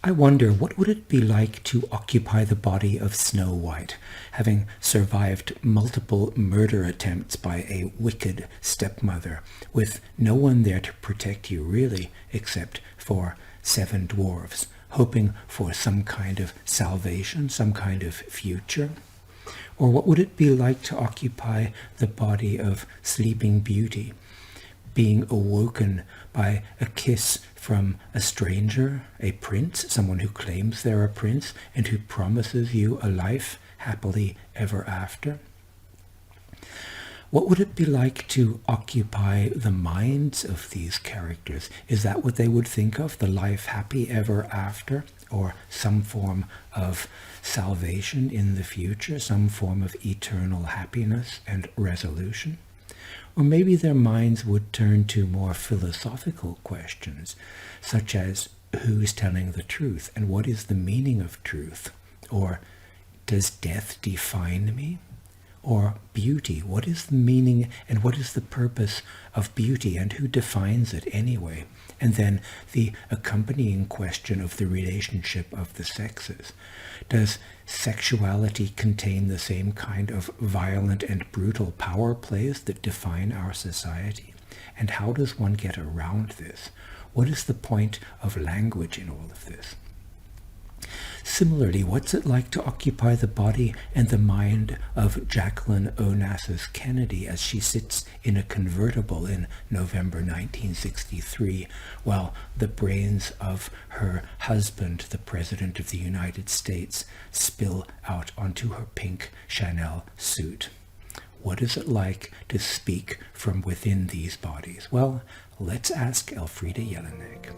I wonder, what would it be like to occupy the body of Snow White, having survived multiple murder attempts by a wicked stepmother, with no one there to protect you really, except for 7 dwarves, hoping for some kind of salvation, some kind of future? Or what would it be like to occupy the body of Sleeping Beauty, being awoken by a kiss from a stranger, a prince, someone who claims they're a prince and who promises you a life happily ever after? What would it be like to occupy the minds of these characters? Is that what they would think of, the life happy ever after, or some form of salvation in the future, some form of eternal happiness and resolution? Or maybe their minds would turn to more philosophical questions, such as who's telling the truth and what is the meaning of truth? Or does death define me? Or beauty, what is the meaning and what is the purpose of beauty and who defines it anyway? And then the accompanying question of the relationship of the sexes. Does sexuality contain the same kind of violent and brutal power plays that define our society? And how does one get around this? What is the point of language in all of this? Similarly, what's it like to occupy the body and the mind of Jacqueline Onassis Kennedy as she sits in a convertible in November 1963, while the brains of her husband, the President of the United States, spill out onto her pink Chanel suit? What is it like to speak from within these bodies? Well, let's ask Elfriede Jelinek.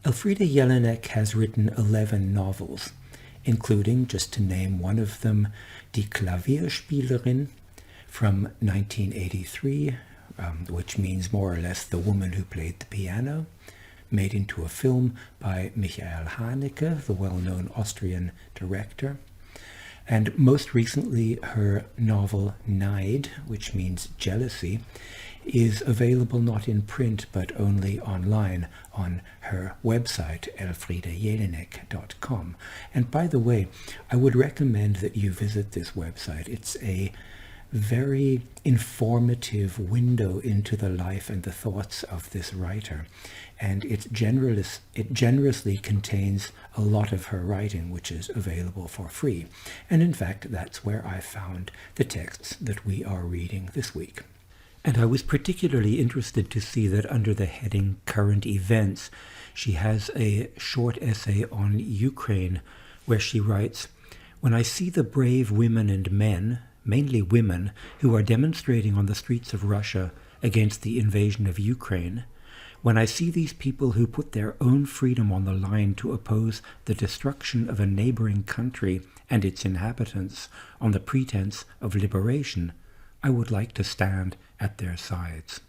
Elfriede Jelinek has written 11 novels, including, just to name one of them, Die Klavierspielerin from 1983, which means more or less The Woman Who Played the Piano, made into a film by Michael Haneke, the well-known Austrian director. And most recently, her novel Neid, which means jealousy, is available not in print but only online on her website, elfriedejelinek.com. And by the way, I would recommend that you visit this website. It's a very informative window into the life and the thoughts of this writer. And it generously contains a lot of her writing, which is available for free. And in fact, that's where I found the texts that we are reading this week. And I was particularly interested to see that under the heading Current Events, she has a short essay on Ukraine, where she writes, "When I see the brave women and men, mainly women, who are demonstrating on the streets of Russia against the invasion of Ukraine, when I see these people who put their own freedom on the line to oppose the destruction of a neighboring country and its inhabitants on the pretense of liberation, I would like to stand at their sides."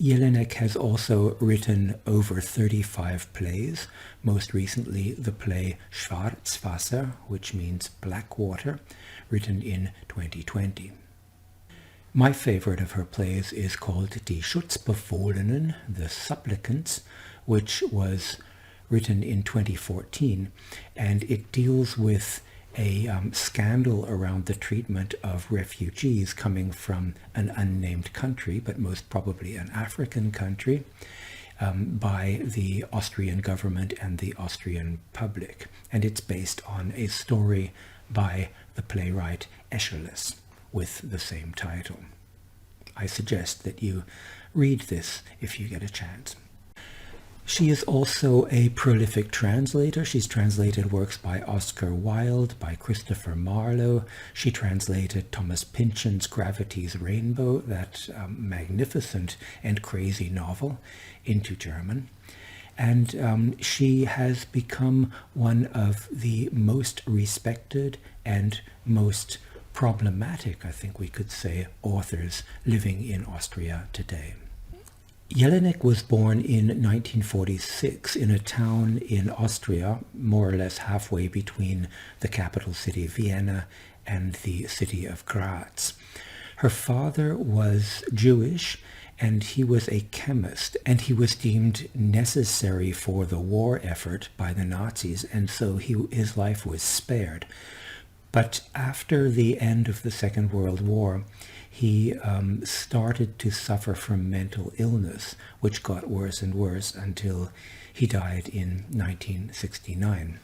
Jelinek has also written over 35 plays, most recently the play Schwarzwasser, which means black water, written in 2020. My favorite of her plays is called Die Schutzbefohlenen, the Supplicants, which was written in 2014, and it deals with a scandal around the treatment of refugees coming from an unnamed country, but most probably an African country, by the Austrian government and the Austrian public. And it's based on a story by the playwright Aeschylus with the same title. I suggest that you read this if you get a chance. She is also a prolific translator. She's translated works by Oscar Wilde, by Christopher Marlowe. She translated Thomas Pynchon's Gravity's Rainbow, that magnificent and crazy novel, into German. And she has become one of the most respected and most problematic, I think we could say, authors living in Austria today. Jelinek was born in 1946 in a town in Austria, more or less halfway between the capital city Vienna and the city of Graz. Her father was Jewish, and he was a chemist, and he was deemed necessary for the war effort by the Nazis, and so his life was spared. But after the end of the Second World War, he started to suffer from mental illness, which got worse and worse until he died in 1969.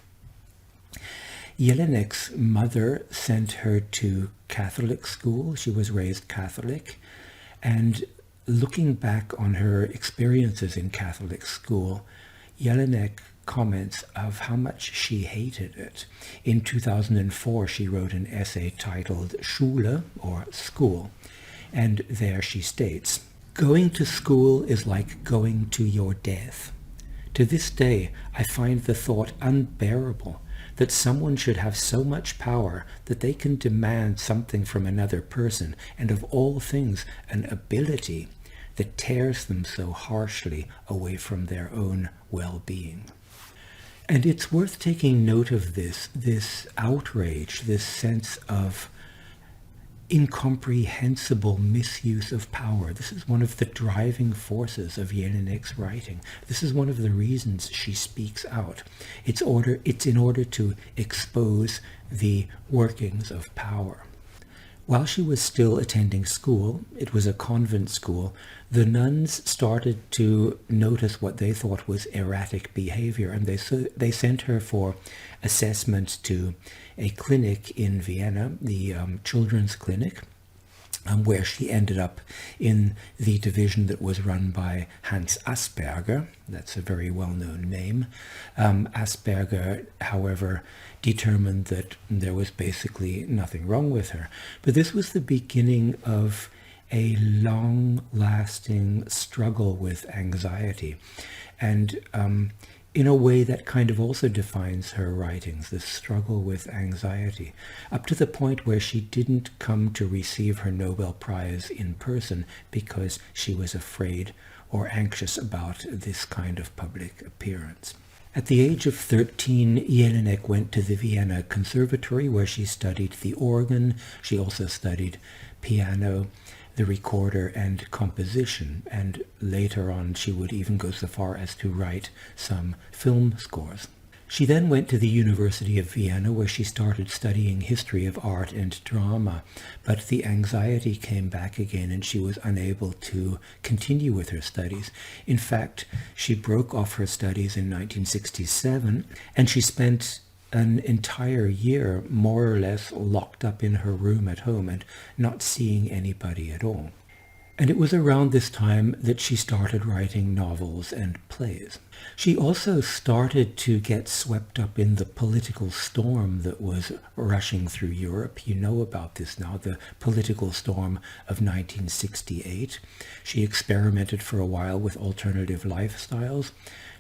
Jelinek's mother sent her to Catholic school. She was raised Catholic, and looking back on her experiences in Catholic school, Jelinek comments of how much she hated it. In 2004, she wrote an essay titled Schule, or School, and there she states, "Going to school is like going to your death. To this day, I find the thought unbearable that someone should have so much power that they can demand something from another person, and of all things, an ability that tears them so harshly away from their own well-being." And it's worth taking note of this outrage, this sense of incomprehensible misuse of power. This is one of the driving forces of Jelinek's writing. This is one of the reasons she speaks out. It's in order to expose the workings of power. While she was still attending school, it was a convent school, the nuns started to notice what they thought was erratic behavior, and they sent her for assessment to a clinic in Vienna, the children's clinic, where she ended up in the division that was run by Hans Asperger. That's a very well-known name. Asperger, however, determined that there was basically nothing wrong with her. But this was the beginning of a long-lasting struggle with anxiety. And in a way that kind of also defines her writings, this struggle with anxiety, up to the point where she didn't come to receive her Nobel Prize in person because she was afraid or anxious about this kind of public appearance. At the age of 13, Jelinek went to the Vienna Conservatory, where she studied the organ. She also studied piano, the recorder, and composition, and later on she would even go so far as to write some film scores. She then went to the University of Vienna, where she started studying history of art and drama, but the anxiety came back again and she was unable to continue with her studies. In fact, she broke off her studies in 1967, and she spent an entire year more or less locked up in her room at home and not seeing anybody at all. And it was around this time that she started writing novels and plays. She also started to get swept up in the political storm that was rushing through Europe. You know about this now, the political storm of 1968. She experimented for a while with alternative lifestyles,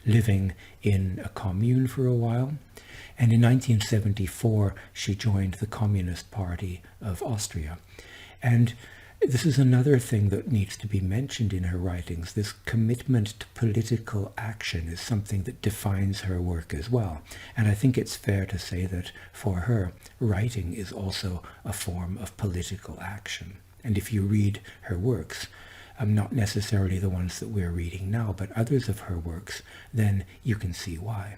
living in a commune for a while. And in 1974, she joined the Communist Party of Austria. And this is another thing that needs to be mentioned in her writings. This commitment to political action is something that defines her work as well. And I think it's fair to say that for her, writing is also a form of political action. And if you read her works, not necessarily the ones that we're reading now, but others of her works, then you can see why.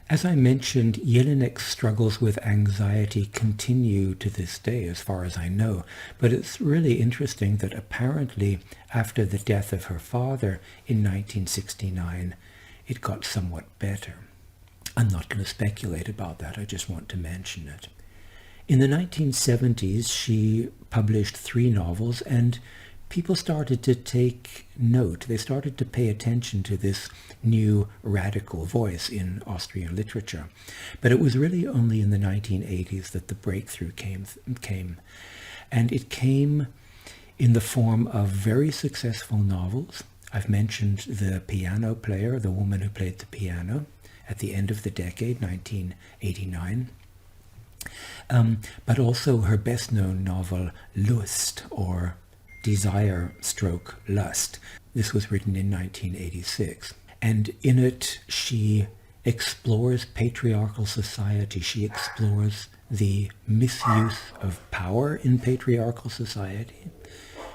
As I mentioned, Jelinek's struggles with anxiety continue to this day, as far as I know, but it's really interesting that apparently after the death of her father in 1969, it got somewhat better. I'm not going to speculate about that, I just want to mention it. In the 1970s, she published 3 novels, and people started to take note. They started to pay attention to this new radical voice in Austrian literature. But it was really only in the 1980s that the breakthrough came. And it came in the form of very successful novels. I've mentioned The Piano Player, The Woman Who Played the Piano, at the end of the decade, 1989. But also her best-known novel, Lust, or Desire stroke Lust. This was written in 1986. And in it, she explores patriarchal society. She explores the misuse of power in patriarchal society.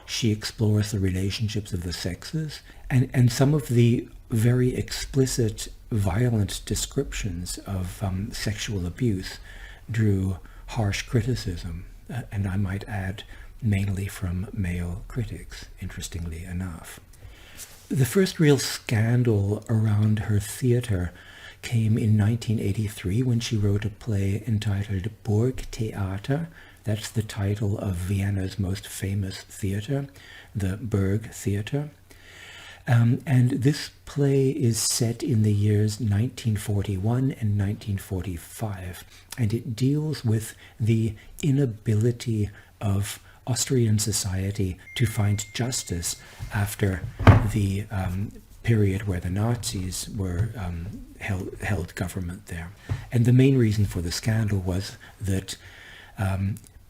She explores the relationships of the sexes, and some of the very explicit, violent descriptions of sexual abuse drew harsh criticism, and I might add, mainly from male critics, interestingly enough. The first real scandal around her theatre came in 1983 when she wrote a play entitled Burgtheater. That's the title of Vienna's most famous theatre, the Burg Theatre. And this play is set in the years 1941 and 1945, and it deals with the inability of Austrian society to find justice after the period where the Nazis were held government there. And the main reason for the scandal was that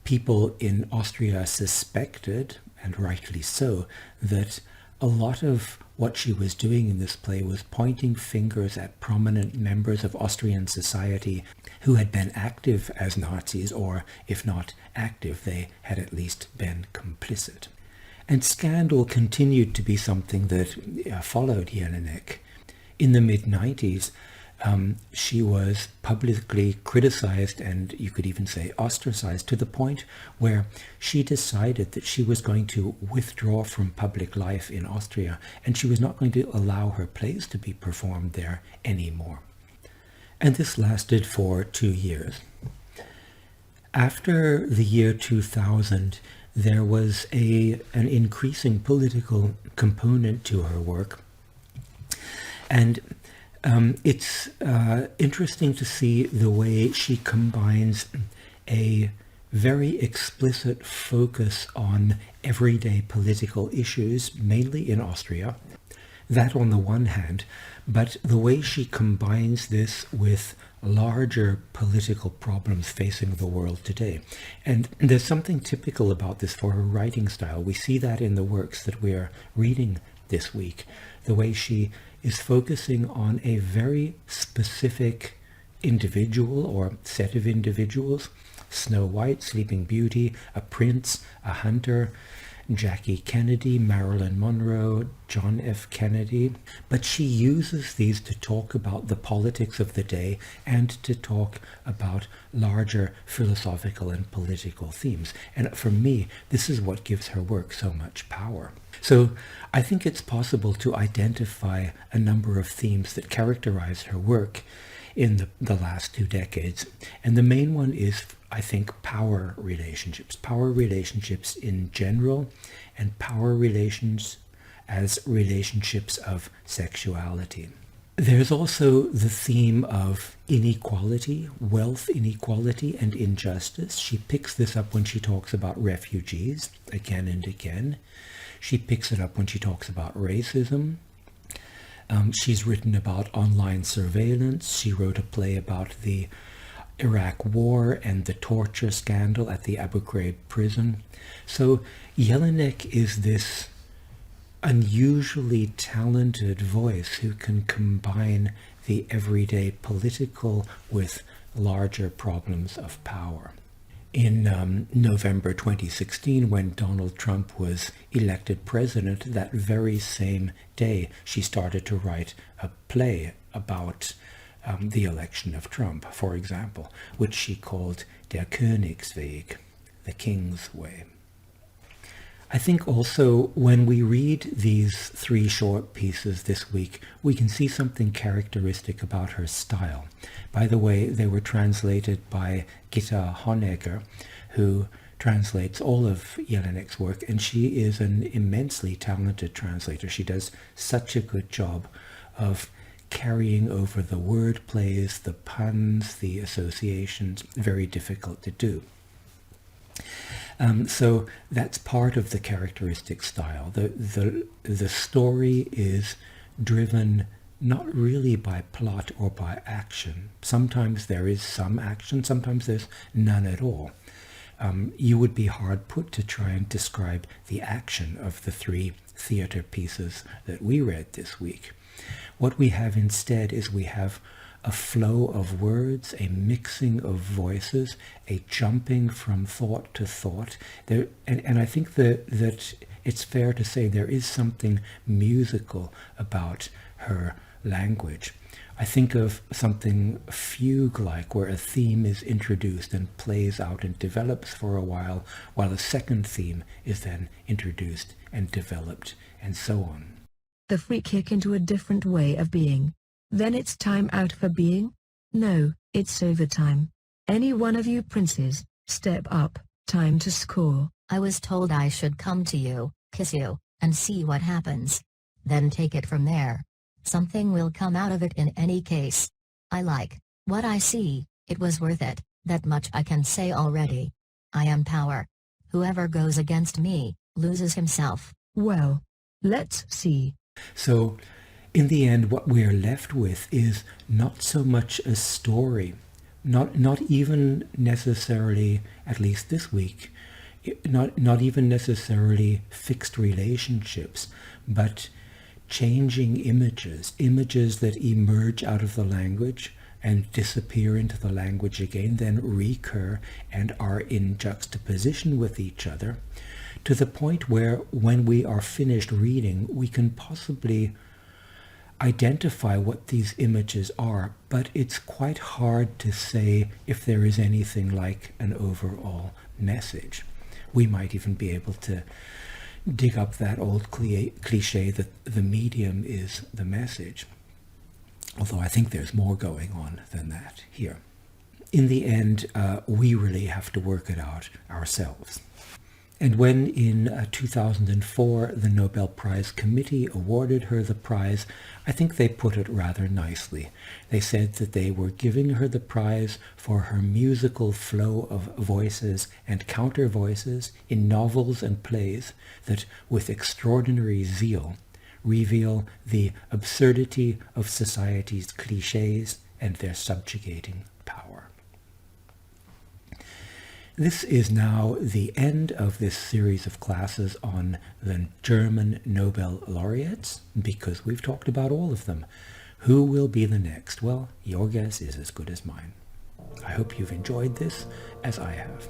people in Austria suspected, and rightly so, that a lot of what she was doing in this play was pointing fingers at prominent members of Austrian society who had been active as Nazis, or if not active, they had at least been complicit. And scandal continued to be something that followed Jelinek. In the mid-90s, she was publicly criticized, and you could even say ostracized, to the point where she decided that she was going to withdraw from public life in Austria, and she was not going to allow her plays to be performed there anymore. And this lasted for 2 years. After the year 2000, there was an increasing political component to her work, and it's interesting to see the way she combines a very explicit focus on everyday political issues, mainly in Austria, that on the one hand, but the way she combines this with larger political problems facing the world today. And there's something typical about this for her writing style. We see that in the works that we are reading this week, the way she is focusing on a very specific individual or set of individuals: Snow White, Sleeping Beauty, a prince, a hunter, Jackie Kennedy, Marilyn Monroe, John F. Kennedy. But she uses these to talk about the politics of the day and to talk about larger philosophical and political themes. And for me, this is what gives her work so much power. So I think it's possible to identify a number of themes that characterize her work in the last 2 decades. And the main one is, I think, power relationships in general, and power relations as relationships of sexuality. There's also the theme of inequality, wealth inequality, and injustice. She picks this up when she talks about refugees again and again. She picks it up when she talks about racism. She's written about online surveillance. She wrote a play about the Iraq War and the torture scandal at the Abu Ghraib prison. So Jelinek is this unusually talented voice who can combine the everyday political with larger problems of power. In November 2016, when Donald Trump was elected president, that very same day, she started to write a play about the election of Trump, for example, which she called Der Königsweg, the King's Way. I think also when we read these 3 short pieces this week, we can see something characteristic about her style. By the way, they were translated by Gitta Honegger, who translates all of Jelinek's work, and she is an immensely talented translator. She does such a good job of carrying over the word plays, the puns, the associations, very difficult to do. So that's part of the characteristic style. The story is driven not really by plot or by action. Sometimes there is some action, sometimes there's none at all. You would be hard put to try and describe the action of the 3 theater pieces that we read this week. What we have instead is we have a flow of words, a mixing of voices, a jumping from thought to thought. And I think that it's fair to say there is something musical about her language. I think of something fugue-like, where a theme is introduced and plays out and develops for a while a second theme is then introduced and developed, and so on. The free kick into a different way of being. Then it's time out for being? No, it's overtime. Any one of you princes, step up, time to score. I was told I should come to you, kiss you, and see what happens. Then take it from there. Something will come out of it in any case. I like what I see. It was worth it, that much I can say already. I am power. Whoever goes against me, loses himself. Well, let's see. So, in the end, what we're left with is not so much a story, not even necessarily, at least this week, not even necessarily fixed relationships, but changing images that emerge out of the language and disappear into the language again, then recur and are in juxtaposition with each other, to the point where when we are finished reading, we can possibly identify what these images are, but it's quite hard to say if there is anything like an overall message. We might even be able to dig up that old cliche that the medium is the message. Although I think there's more going on than that here. In the end, we really have to work it out ourselves. And when in 2004 the Nobel Prize Committee awarded her the prize, I think they put it rather nicely. They said that they were giving her the prize for her musical flow of voices and counter voices in novels and plays that, with extraordinary zeal, reveal the absurdity of society's cliches and their subjugating power. This is now the end of this series of classes on the German Nobel laureates, because we've talked about all of them. Who will be the next? Well, your guess is as good as mine. I hope you've enjoyed this as I have.